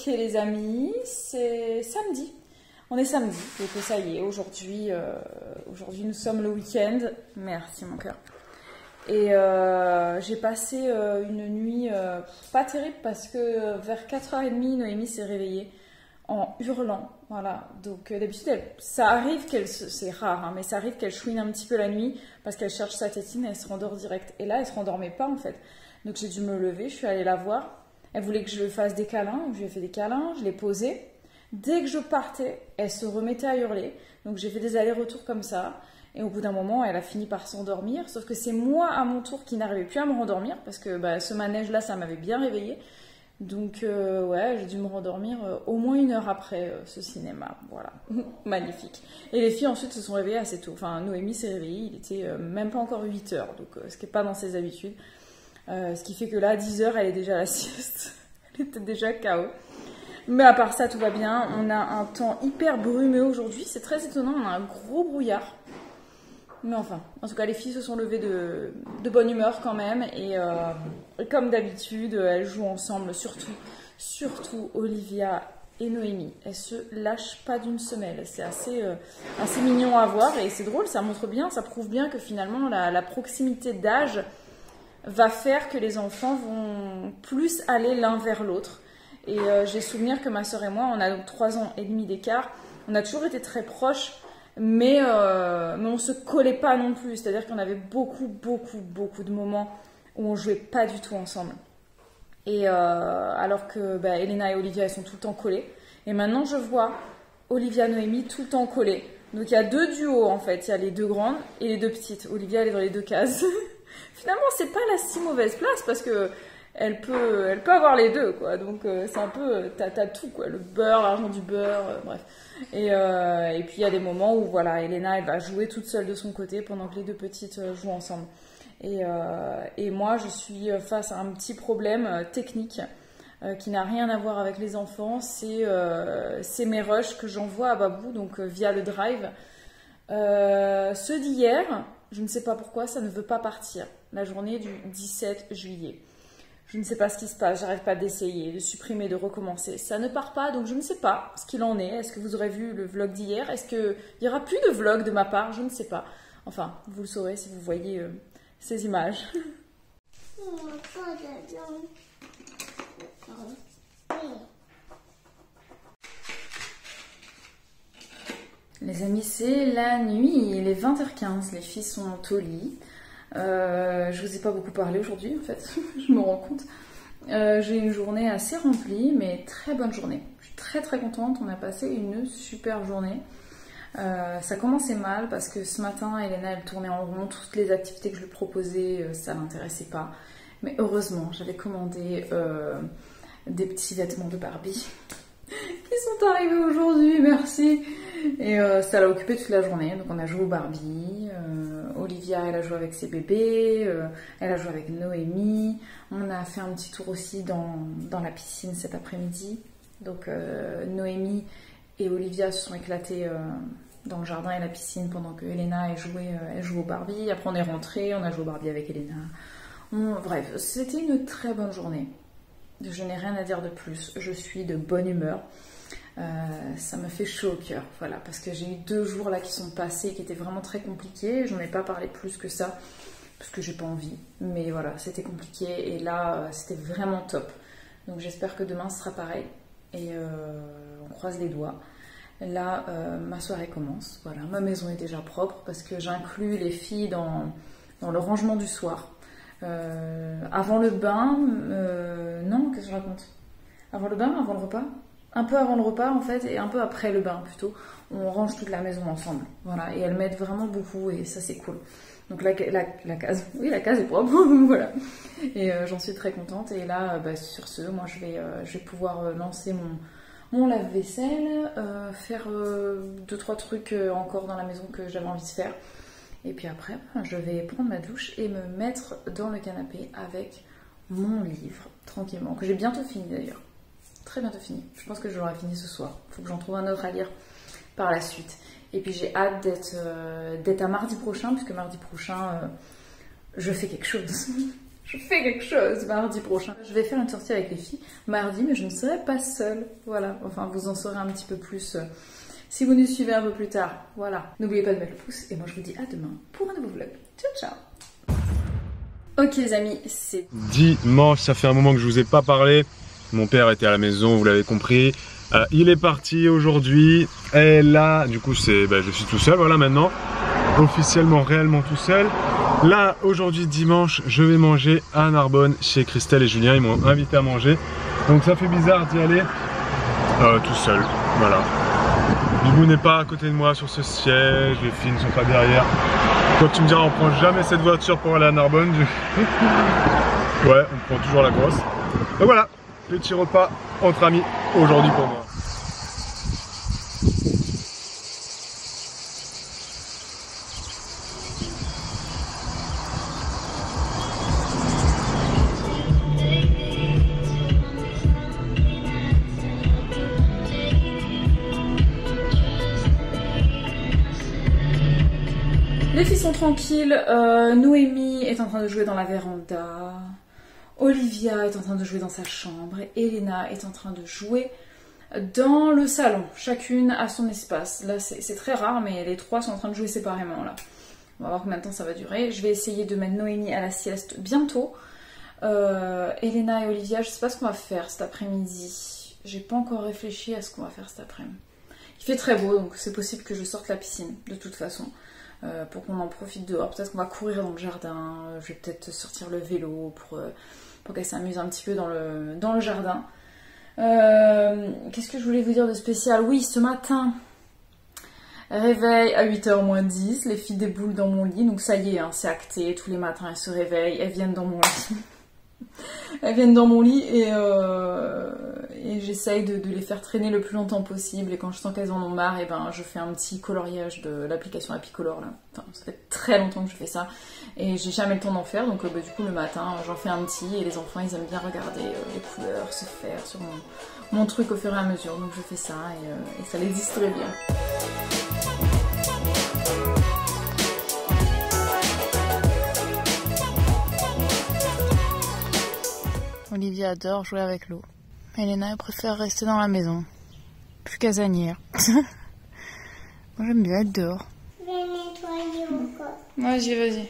Ok les amis, c'est samedi. On est samedi, donc ça y est, aujourd'hui nous sommes le week-end. Merci mon cœur. Et j'ai passé une nuit pas terrible parce que vers 4h30, Noémie s'est réveillée en hurlant. Voilà, donc d'habitude, ça arrive qu'elle, c'est rare, hein, mais ça arrive qu'elle chouine un petit peu la nuit parce qu'elle cherche sa tétine et elle se rendort direct. Et là, elle se rendormait pas en fait. Donc j'ai dû me lever, je suis allée la voir. Elle voulait que je lui fasse des câlins, donc je lui ai fait des câlins, je l'ai posée. Dès que je partais, elle se remettait à hurler. Donc j'ai fait des allers-retours comme ça. Et au bout d'un moment, elle a fini par s'endormir. Sauf que c'est moi, à mon tour, qui n'arrivais plus à me rendormir. Parce que ce manège-là, ça m'avait bien réveillée. Donc ouais, j'ai dû me rendormir au moins 1 heure après ce cinéma. Voilà, magnifique. Et les filles ensuite se sont réveillées assez tôt. Enfin, Noémie s'est réveillée, il était même pas encore 8 heures. Donc ce qui n'est pas dans ses habitudes. Ce qui fait que là, à 10 heures, elle est déjà à la sieste. Elle était déjà KO. Mais à part ça, tout va bien. On a un temps hyper brumeux aujourd'hui. C'est très étonnant, on a un gros brouillard. Mais enfin, en tout cas, les filles se sont levées de bonne humeur quand même. Et comme d'habitude, elles jouent ensemble, surtout Olivia et Noémie. Elles se lâchent pas d'une semelle. C'est assez mignon à voir. Et c'est drôle, ça montre bien, ça prouve bien que finalement, la proximité d'âge va faire que les enfants vont plus aller l'un vers l'autre. Et j'ai souvenir que ma soeur et moi, on a donc 3 ans et demi d'écart. On a toujours été très proches, mais on se collait pas non plus. C'est-à-dire qu'on avait beaucoup de moments où on jouait pas du tout ensemble. Et alors que Elena et Olivia, elles sont tout le temps collées. Et maintenant, je vois Olivia et Noémie tout le temps collées. Donc il y a 2 duos en fait. Il y a les 2 grandes et les 2 petites. Olivia, elle est dans les 2 cases. Finalement, c'est pas la si mauvaise place parce que elle peut avoir les 2, quoi. Donc c'est un peu, t'as tout, quoi. Le beurre, l'argent du beurre, bref. Et puis il y a des moments où voilà, Elena, elle va jouer toute seule de son côté pendant que les 2 petites jouent ensemble. Et moi, je suis face à un petit problème technique qui n'a rien à voir avec les enfants. C'est mes rushs que j'envoie à Babou, donc via le drive. Ceux d'hier, je ne sais pas pourquoi, ça ne veut pas partir. La journée du 17 juillet. Je ne sais pas ce qui se passe, j'arrête pas d'essayer, de supprimer, de recommencer. Ça ne part pas, donc je ne sais pas ce qu'il en est. Est-ce que vous aurez vu le vlog d'hier? Est-ce qu'il y aura plus de vlog de ma part? Je ne sais pas. Enfin, vous le saurez si vous voyez ces images. Les amis, c'est la nuit, il est 20h15, les filles sont au lit. Je vous ai pas beaucoup parlé aujourd'hui en fait, je me rends compte. J'ai une journée assez remplie, mais très bonne journée. Je suis très contente, on a passé une super journée. Ça commençait mal parce que ce matin, Elena, elle tournait en rond, toutes les activités que je lui proposais, ça l'intéressait pas. Mais heureusement, j'avais commandé des petits vêtements de Barbie qui sont arrivés aujourd'hui, merci. Et ça l'a occupé toute la journée, donc on a joué au Barbie. Olivia, elle a joué avec ses bébés, elle a joué avec Noémie. On a fait un petit tour aussi dans la piscine cet après-midi. Donc Noémie et Olivia se sont éclatées dans le jardin et la piscine pendant que Elena elle jouait au Barbie. Après on est rentré, on a joué au Barbie avec Elena. Bref, c'était une très bonne journée. Je n'ai rien à dire de plus, je suis de bonne humeur. Ça me fait chaud au cœur, voilà, parce que j'ai eu 2 jours là qui sont passés qui étaient vraiment très compliqués. J'en ai pas parlé plus que ça parce que j'ai pas envie, mais voilà, c'était compliqué et là c'était vraiment top. Donc j'espère que demain ce sera pareil et on croise les doigts. Là ma soirée commence, voilà, ma maison est déjà propre parce que j'inclus les filles dans le rangement du soir. Avant le bain, non, qu'est-ce que je raconte? Avant le bain, avant le repas? Un peu avant le repas en fait et un peu après le bain plutôt, on range toute la maison ensemble, voilà, et elles m'aident vraiment beaucoup et ça c'est cool. Donc la case, oui la case est propre, voilà, et j'en suis très contente. Et là sur ce, moi je vais pouvoir lancer mon lave-vaisselle, faire 2-3 trucs encore dans la maison que j'avais envie de faire, et puis après je vais prendre ma douche et me mettre dans le canapé avec mon livre tranquillement, que j'ai bientôt fini d'ailleurs. Très bientôt fini. Je pense que je l'aurai fini ce soir. Il faut que j'en trouve un autre à lire par la suite. Et puis j'ai hâte d'être à mardi prochain, puisque mardi prochain, je fais quelque chose. je fais quelque chose mardi prochain. Je vais faire une sortie avec les filles mardi, mais je ne serai pas seule. Voilà, enfin vous en saurez un petit peu plus si vous nous suivez un peu plus tard. Voilà, n'oubliez pas de mettre le pouce et moi je vous dis à demain pour un nouveau vlog. Ciao ciao. Ok les amis, c'est dimanche, ça fait un moment que je vous ai pas parlé. Mon père était à la maison, vous l'avez compris. Il est parti aujourd'hui et là, du coup, je suis tout seul, voilà maintenant. Officiellement, réellement tout seul. Là, aujourd'hui, dimanche, je vais manger à Narbonne chez Christelle et Julien. Ils m'ont invité à manger. Donc ça fait bizarre d'y aller tout seul, voilà. Bibou n'est pas à côté de moi sur ce siège, les filles ne sont pas derrière. Toi tu me diras, on prend jamais cette voiture pour aller à Narbonne. Ouais, on prend toujours la grosse. Donc voilà, petit repas entre amis aujourd'hui pour moi. Les filles sont tranquilles, Noémie est en train de jouer dans la véranda, Olivia est en train de jouer dans sa chambre, et Elena est en train de jouer dans le salon. Chacune a son espace. Là c'est très rare, mais les trois sont en train de jouer séparément là. On va voir combien de temps ça va durer. Je vais essayer de mettre Noémie à la sieste bientôt. Elena et Olivia, je sais pas ce qu'on va faire cet après-midi. J'ai pas encore réfléchi à ce qu'on va faire cet après-midi. Il fait très beau, donc c'est possible que je sorte la piscine de toute façon. Pour qu'on en profite dehors. Peut-être qu'on va courir dans le jardin, je vais peut-être sortir le vélo pour qu'elle s'amuse un petit peu dans le jardin. Qu'est-ce que je voulais vous dire de spécial? Oui, ce matin, réveil à 8h moins 10, les filles déboulent dans mon lit, donc ça y est, hein, c'est acté, tous les matins elles se réveillent, elles viennent dans mon lit. Elles viennent dans mon lit et j'essaye de les faire traîner le plus longtemps possible. Et quand je sens qu'elles en ont marre, et ben, je fais un petit coloriage de l'application Apicolor. Là. Enfin, ça fait très longtemps que je fais ça et j'ai jamais le temps d'en faire. Donc du coup le matin j'en fais un petit et les enfants ils aiment bien regarder les couleurs se faire sur mon truc au fur et à mesure. Donc je fais ça et ça les distrait bien. Olivia adore jouer avec l'eau. Elena elle préfère rester dans la maison. Plus casanière. Moi j'aime bien être dehors. Je vais nettoyer encore. Vas-y, vas-y.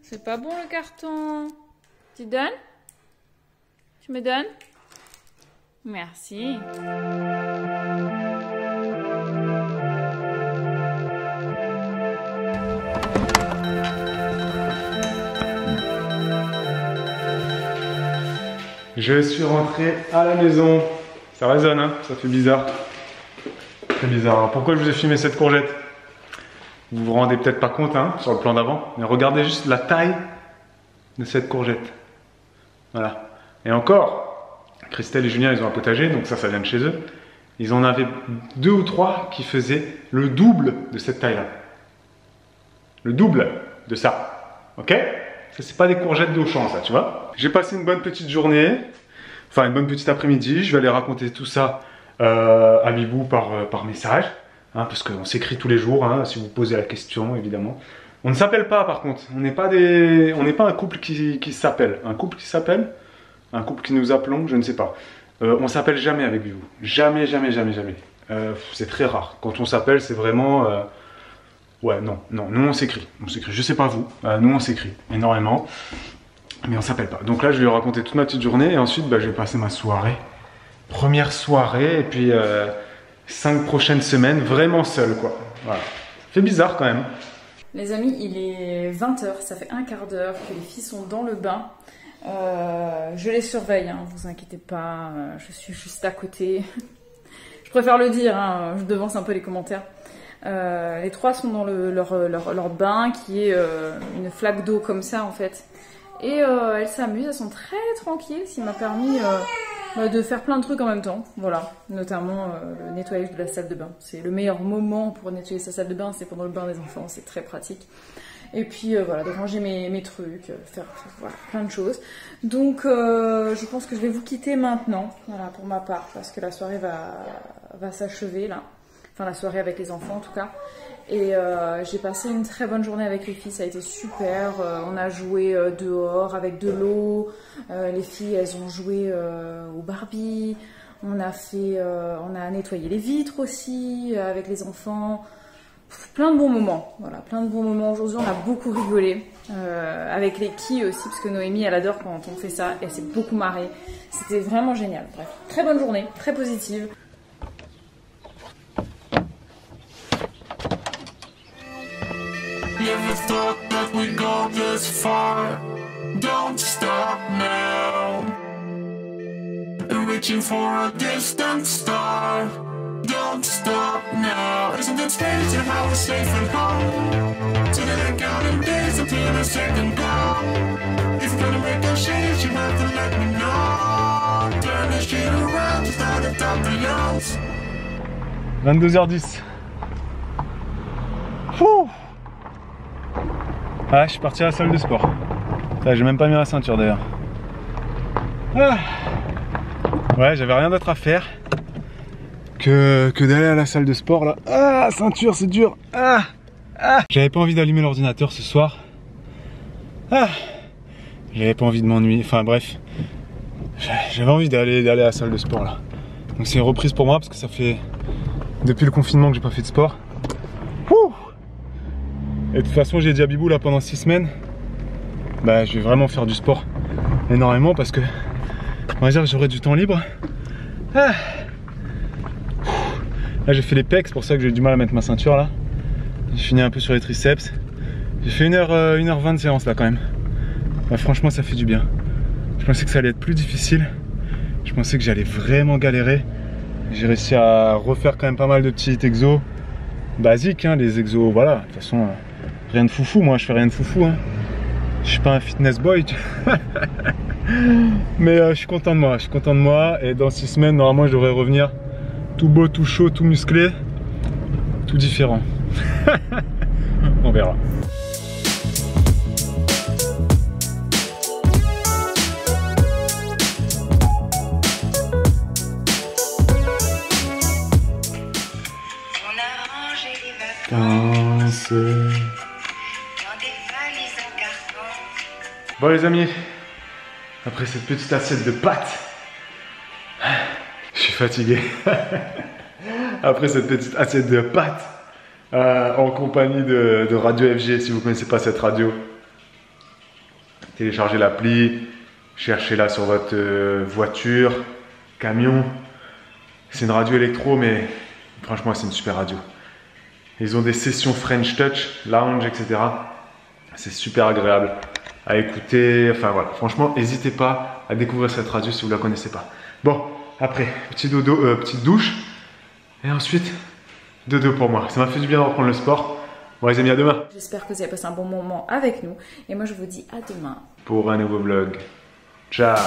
C'est pas bon le carton. Tu donnes? Tu me donnes? Merci. Je suis rentré à la maison. Ça résonne, hein? Ça fait bizarre. C'est bizarre. Alors pourquoi je vous ai filmé cette courgette? Vous vous rendez peut-être pas compte hein, sur le plan d'avant, mais regardez juste la taille de cette courgette. Voilà. Et encore, Christelle et Julien, ils ont un potager, donc ça vient de chez eux. Ils en avaient 2 ou 3 qui faisaient le double de cette taille-là. Le double de ça. Ok? Ça, c'est pas des courgettes d'Auchan, ça, tu vois. J'ai passé une bonne petite journée, enfin une bonne petite après-midi. Je vais aller raconter tout ça à Bibou par message, hein, parce qu'on s'écrit tous les jours, hein, si vous posez la question, évidemment. On ne s'appelle pas, par contre. On n'est pas un couple qui s'appelle. Un couple qui s'appelle, un couple qui nous appelons, je ne sais pas. On s'appelle jamais avec Bibou. Jamais, jamais, jamais, jamais. C'est très rare. Quand on s'appelle, c'est vraiment... Ouais, non, nous on s'écrit, je sais pas vous, nous on s'écrit énormément, mais on s'appelle pas. Donc là je vais raconter toute ma petite journée et ensuite je vais passer ma soirée, première soirée et puis 5 prochaines semaines vraiment seul quoi, voilà. Ça fait bizarre quand même. Les amis, il est 20h, ça fait un quart d'heure que les filles sont dans le bain. Je les surveille, hein, vous inquiétez pas, je suis juste à côté. Je préfère le dire, hein, je devance un peu les commentaires. Les 3 sont dans leur bain qui est une flaque d'eau comme ça en fait. Et elles s'amusent, elles sont très tranquilles, ce qui m'a permis de faire plein de trucs en même temps. Voilà, notamment le nettoyage de la salle de bain. C'est le meilleur moment pour nettoyer sa salle de bain, c'est pendant le bain des enfants, c'est très pratique. Et puis voilà, de ranger mes trucs, faire voilà, plein de choses. Donc je pense que je vais vous quitter maintenant, voilà, pour ma part, parce que la soirée va s'achever là. enfin la soirée avec les enfants en tout cas. Et j'ai passé une très bonne journée avec les filles, ça a été super. On a joué dehors avec de l'eau. Les filles, elles ont joué au Barbie. On a nettoyé les vitres aussi avec les enfants. Plein de bons moments, voilà, plein de bons moments. Aujourd'hui, on a beaucoup rigolé avec les quilles aussi, parce que Noémie, elle adore quand on fait ça. Et elle s'est beaucoup marrée. C'était vraiment génial. Bref, très bonne journée, très positive. Never thought that we'd go this far. Don't stop now. Reaching for a distant star. Don't stop now. Isn't it strange how we're safe and home? So that I'm counting days until the second go. If you're gonna make a change, you have to let me know. Turn the shit around to start at top the lungs. 22h10. Ouh. Ah, je suis parti à la salle de sport. J'ai même pas mis la ceinture d'ailleurs. Ah. Ouais, j'avais rien d'autre à faire que d'aller à la salle de sport là. Ah, ceinture, c'est dur. Ah. Ah. J'avais pas envie d'allumer l'ordinateur ce soir. Ah. J'avais pas envie de m'ennuyer. Enfin bref, j'avais envie d'aller à la salle de sport là. Donc c'est une reprise pour moi parce que ça fait depuis le confinement que j'ai pas fait de sport. Ouh. Et de toute façon, j'ai dit à Bibou là pendant 6 semaines, bah je vais vraiment faire du sport énormément parce que on va dire que j'aurai du temps libre. Ah. Là j'ai fait les pecs, c'est pour ça que j'ai eu du mal à mettre ma ceinture là. J'ai fini un peu sur les triceps. J'ai fait 1h20 de séance là quand même. Bah, franchement ça fait du bien. Je pensais que ça allait être plus difficile. Je pensais que j'allais vraiment galérer. J'ai réussi à refaire quand même pas mal de petits exos basiques, hein, les exos, voilà, de toute façon rien de foufou, moi je fais rien de foufou, hein. Je suis pas un fitness boy. Mais je suis content de moi, et dans 6 semaines normalement je devrais revenir tout beau, tout chaud, tout musclé, tout différent. On verra. Bon les amis, après cette petite assiette de pâtes, je suis fatigué. Après cette petite assiette de pâtes, en compagnie de Radio FG, si vous ne connaissez pas cette radio, téléchargez l'appli, cherchez-la sur votre voiture, camion. C'est une radio électro, mais franchement c'est une super radio. Ils ont des sessions French Touch, lounge, etc. C'est super agréable à écouter. Enfin voilà, franchement, n'hésitez pas à découvrir cette radio si vous ne la connaissez pas. Bon, après, petit dodo, petite douche. Et ensuite, dodo pour moi. Ça m'a fait du bien de reprendre le sport. Bon les amis, à demain. J'espère que vous avez passé un bon moment avec nous. Et moi, je vous dis à demain. Pour un nouveau vlog. Ciao.